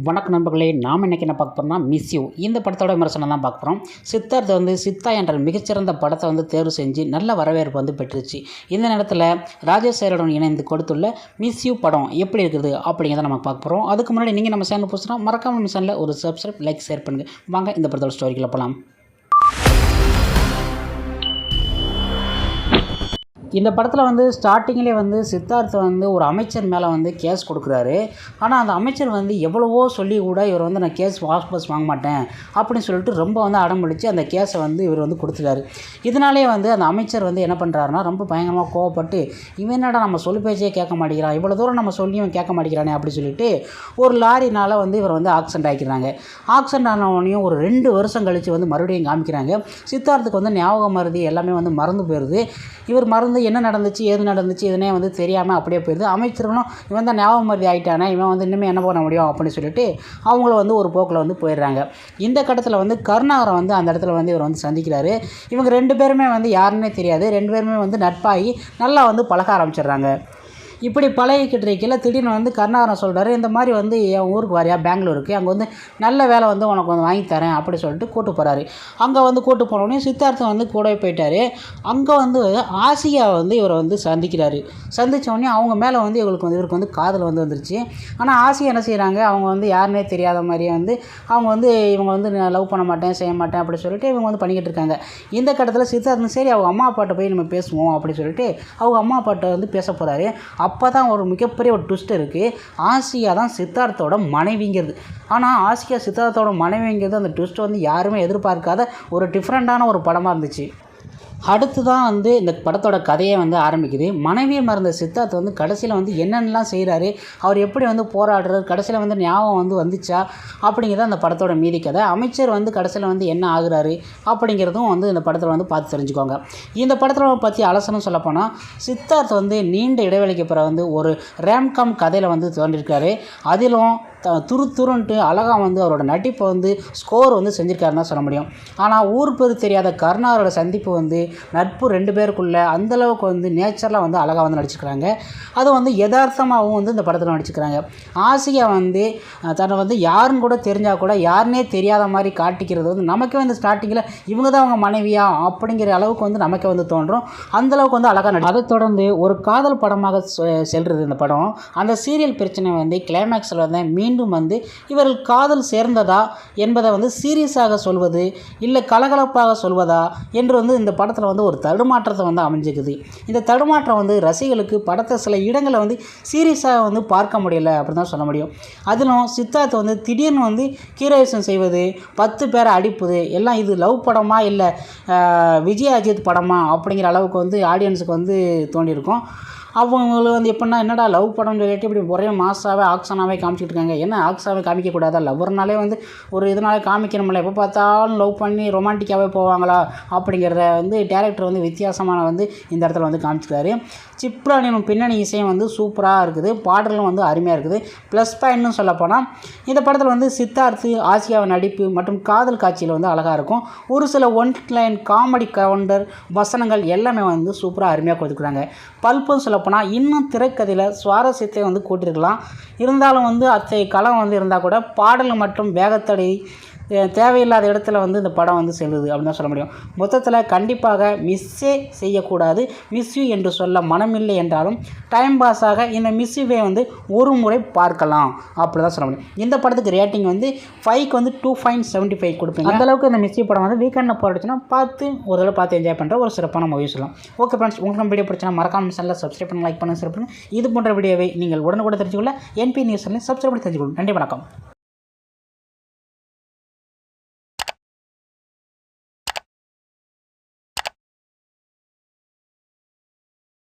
வணக்கம் நண்பர்களே, நாம் இன்றைக்கி என்ன பார்க்க போகிறோம்னா மிஸ் யூ இந்த படத்தோட விமர்சனம் தான் பார்க்க போகிறோம். சித்தார்த் சித்தா என்ற மிகச்சிறந்த படத்தை தேர்வு செஞ்சு நல்ல வரவேற்பு பெற்றுச்சு. இந்த நேரத்தில் ராஜேஷ் சாருடன் இணைந்து கொடுத்துள்ள மிஸ் யூ படம் எப்படி இருக்குது அப்படிங்கிறத நம்ம பார்க்க போகிறோம். அதுக்கு முன்னாடி நீங்கள் நம்ம சேனல் புதுசுனா மறக்காமல் நம்ம சேனலில் ஒரு சப்ஸ்கிரைப், லைக், ஷேர் பண்ணுங்கள். வாங்க இந்த படத்தோட ஸ்டோரிக்குள்ள போகலாம். இந்த படத்தில் ஸ்டார்டிங்கிலே சித்தார்த் ஒரு அமைச்சர் மேலே கேஸ் கொடுக்குறாரு. ஆனால் அந்த அமைச்சர் எவ்வளவோ சொல்லி கூட இவர் நான் கேஸ் வாபஸ் வாங்க மாட்டேன் அப்படின்னு சொல்லிட்டு ரொம்ப அடம் பிடிச்சி அந்த கேஸை இவர் கொடுத்துட்டாரு. இதனாலே அந்த அமைச்சர் என்ன பண்ணுறாருன்னா ரொம்ப பயங்கரமாக கோவப்பட்டு, இவன் என்னடா நம்ம சொல்லி பேச்சே கேட்க மாட்டேங்கிறான், இவ்வளோ தூரம் நம்ம சொல்லியும் கேட்க மாட்டேங்கிறானே அப்படி சொல்லிட்டு ஒரு லாரினால் இவர் ஆக்சிடென்ட் ஆகிக்கிறாங்க. ஆக்சிடென்ட் ஆனவனையும் ஒரு 2 வருஷம் கழித்து மறுபடியும் காமிக்கிறாங்க. சித்தார்த்துக்கு ஞாபகம் மருதி எல்லாமே மறந்து போயிடுது. இவர் மறந்து என்ன நடந்துச்சு ஏது நடந்துச்சு இதனே தெரியாமல் அப்படியே போயிடுது. அமைச்சர்களும் இவன் தான் ஞாபகம் மருதி ஆகிட்டானே, இவன் இன்னுமே என்ன பண்ண முடியும் அப்படின்னு சொல்லிட்டு அவங்கள ஒரு போக்கில் போயிடுறாங்க. இந்த கட்டத்தில் கருணாகரம் அந்த இடத்துல இவர் சந்திக்கிறாரு. இவங்க 2 பேருமே யாருன்னே தெரியாது. 2 பேருமே நட்பாகி நல்லா பழக ஆரம்பிச்சிடுறாங்க. இப்படி பழகிக்கிட்டு இருக்கையில் திடீர்னு கருணாகரன் சொல்கிறாரு, இந்த மாதிரி என் ஊருக்கு வரையா பெங்களூருக்கு, அங்கே நல்ல வேலை உனக்கு வாங்கி தரேன் அப்படி சொல்லிட்டு கூட்டு போகிறாரு. அங்கே கூட்டு போனோடனே சித்தார்த்தம் கூடவே போயிட்டார். அங்கே ஆசியா இவரை சந்திக்கிறாரு. சந்தித்தோடனே அவங்க மேலே இவருக்கு காதல் வந்துருச்சு. ஆனால் ஆசியா என்ன செய்கிறாங்க, அவங்க யாருன்னே தெரியாத மாதிரியே அவங்க இவங்க லவ் பண்ண மாட்டேன் செய்ய மாட்டேன் அப்படி சொல்லிட்டு இவங்க பண்ணிக்கிட்டு இருக்காங்க. இந்த கட்டத்தில் சித்தார்த்தம் சரி அவங்க அம்மா அப்பாட்ட போய் நம்ம பேசுவோம் அப்படி சொல்லிட்டு அவங்க அம்மா அப்பாட்ட பேச போகிறாரு. அப்போ தான் ஒரு மிகப்பெரிய ஒரு ட்விஸ்ட் இருக்குது. ஆசியா தான் சித்தார்த்தோட மனைவிங்கிறது. ஆனால் ஆசியா சித்தார்த்தோட மனைவிங்கிறது அந்த ட்விஸ்ட் யாருமே எதிர்பார்க்காத ஒரு டிஃப்ரெண்ட்டான ஒரு படமாக இருந்துச்சு. அடுத்து தான் இந்த படத்தோட கதையை ஆரம்பிக்குது. மனைவியை மறந்த சித்தார்த் கடைசியில் என்னென்னலாம் செய்கிறாரு, அவர் எப்படி போராடுறாரு, கடைசியில் ஞாபகம் வந்துச்சா அப்படிங்கிறது அந்த படத்தோட மீதி கதை. அமைச்சர் கடைசியில் என்ன ஆகுறாரு அப்படிங்கிறதும் இந்த படத்தில் பார்த்து தெரிஞ்சுக்கோங்க. இந்த படத்தில் பற்றி அலசனம் சொல்லப்போனால் சித்தார்த் நீண்ட இடைவெளிக்கு பிறகு ஒரு ரேம்காம் கதையில் தோன்றியிருக்காரு. அதிலும் துருன்ட்டு அழகாக அவரோட நடிப்பை ஸ்கோர் செஞ்சுருக்காருன்னு தான் சொல்ல முடியும். ஆனால் ஊர் பேர் தெரியாத கருணாகரோட சந்திப்பு நட்பு 2 பேருக்குள்ளே அந்தளவுக்கு நேச்சரில் அழகாக நடிச்சுக்கிறாங்க. அது யதார்த்தமாகவும் இந்த படத்தில் நடிச்சுக்கிறாங்க. ஆசியா தன்னை யாருன்னு கூட தெரிஞ்சால் கூட யாருன்னே தெரியாத மாதிரி காட்டிக்கிறது நமக்கே ஸ்டார்டிங்கில் இவங்க தான் அவங்க மனைவியா அப்படிங்கிற அளவுக்கு நமக்கே தோன்றும். அந்தளவுக்கு அழகாக அதை தொடர்ந்து ஒரு காதல் படமாக செல்கிறது இந்த படம். அந்த சீரியல் பிரச்சனை கிளைமேக்ஸில் மீண்டும் இவர்கள் காதல் சேர்ந்ததா என்பதை சீரியஸாக சொல்வது இல்லை கலகலப்பாக சொல்வதா என்று இந்த படத்தில் ஒரு தடுமாற்றத்தை அமைஞ்சிக்குது. இந்த தடுமாற்றம் ரசிகர்களுக்கு படத்தை சில இடங்களை சீரியஸாக பார்க்க முடியலை அப்படின்னு தான் சொல்ல முடியும். அதிலும் சித்தார்த் திடீர்னு ஹீரோயிசம் செய்வது, 10 பேரை அடிப்பது எல்லாம் இது லவ் படமா இல்லை விஜய் அஜித் படமா அப்படிங்கிற அளவுக்கு ஆடியன்ஸுக்கு தோண்டியிருக்கும். அவங்களுக்கு எப்படின்னா என்னடா லவ் படம்னு சொல்லிட்டு இப்படி ஒரே மாசாகவே ஆக்ஷனாகவே காமிச்சிட்டு இருக்காங்க. என்ன ஆக்ஷனாகவே காமிக்கக்கூடாதா, லவ்வர்னாலே ஒரு இதனாலே காமிக்கணும்ல, எப்போ பார்த்தாலும் லவ் பண்ணி ரொமான்டிக்காகவே போவாங்களா அப்படிங்கிறத டேரக்டர் வித்தியாசமான இந்த இடத்துல காமிச்சிருக்காரு. சிப்ரானின் பின்னணி இசையும் சூப்பராக இருக்குது. பாடலும் அருமையாக இருக்குது. ப்ளஸ் பாயிண்ட்னு சொல்லப்போனால் இந்த படத்தில் சித்தார்த்து ஆசியாவின் நடிப்பு மற்றும் காதல் காட்சியில் அழகாக இருக்கும். ஒரு சில ஒன் லைன் காமெடி கவுண்டர் வசனங்கள் எல்லாமே சூப்பராக அருமையாக கொடுத்துருக்குறாங்க. பல்ப்புன்னு சொல்லப்போனால் இன்னும் திரைக்கதையில் சுவாரஸ்யத்தை கூட்டியிருக்கலாம். இருந்தாலும் அத்தகைய களம் இருந்தால் கூட பாடல் மற்றும் வேகத்தடை தேவையில்லாத இடத்துல இந்த படம் செல்லுது அப்படின்னு தான் சொல்ல முடியும். மொத்தத்தில் கண்டிப்பாக மிஸ்ஸே செய்யக்கூடாது. மிஸ் யூ என்று சொல்ல மனமில்லை என்றாலும் டைம் பாஸாக இந்த மிஸ் யூவை ஒரு முறை பார்க்கலாம் அப்படி தான் சொல்ல முடியும். இந்த படத்துக்கு ரேட்டிங் 5க்கு 2.75 கொடுப்பீங்க. அந்தளவுக்கு இந்த மிஸ் யூ படம் வீக்கெண்டில் போட்டுச்சுன்னா ஒரு தடவை பார்த்து என்ஜாய் பண்ணுற ஒரு சிறப்பான மூவி சொல்லலாம். ஓகே ஃப்ரெண்ட்ஸ், உங்களுக்கு வீடியோ பிடிச்சா மறக்காம சேனலில் சப்ஸ்கிரைப் பண்ணி லைக் பண்ணுங்கள், ஷேர் பண்ணுங்கள். இது போன்ற வீடியோவை நீங்கள் உடனுக்குடன் தெரிஞ்சுக்கொள்ள NP நியூஸ் சேனலை சப்ஸ்கிரைப் பண்ணி தெரிஞ்சுக்கொள்ளும். நன்றி, வணக்கம்.